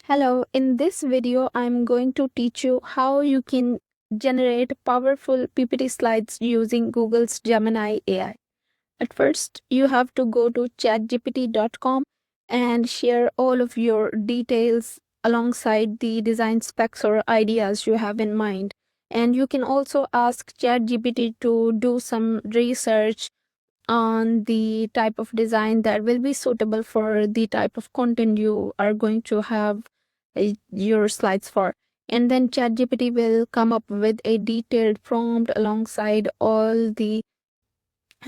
Hello, in this video, I'm going to teach you how you can generate powerful PPT slides using Google's Gemini AI. At first, you have to go to chatgpt.com and share all of your details alongside the design specs or ideas you have in mind. And you can also ask ChatGPT to do some research on the type of design that will be suitable for the type of content you are going to have your slides for. And then ChatGPT will come up with a detailed prompt alongside all the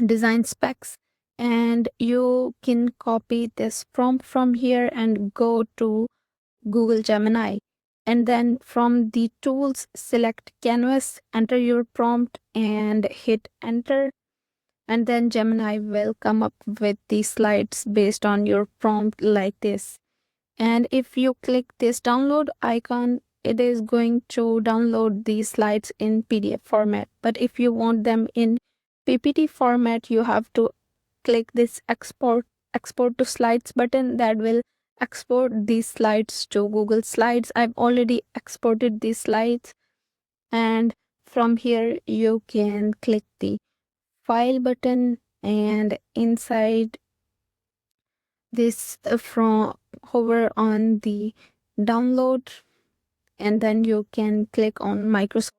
design specs. And you can copy this prompt from here and go to Google Gemini. And then from the tools, select Canvas, enter your prompt, and hit enter, and then Gemini will come up with the slides based on your prompt like this. And if you click this download icon, it is going to download these slides in PDF format. But if you want them in PPT format, you have to click this export to slides button that will export these slides to Google Slides. I've already exported these slides, and from here you can click the file button, and inside this from hover on the download, and then you can click on Microsoft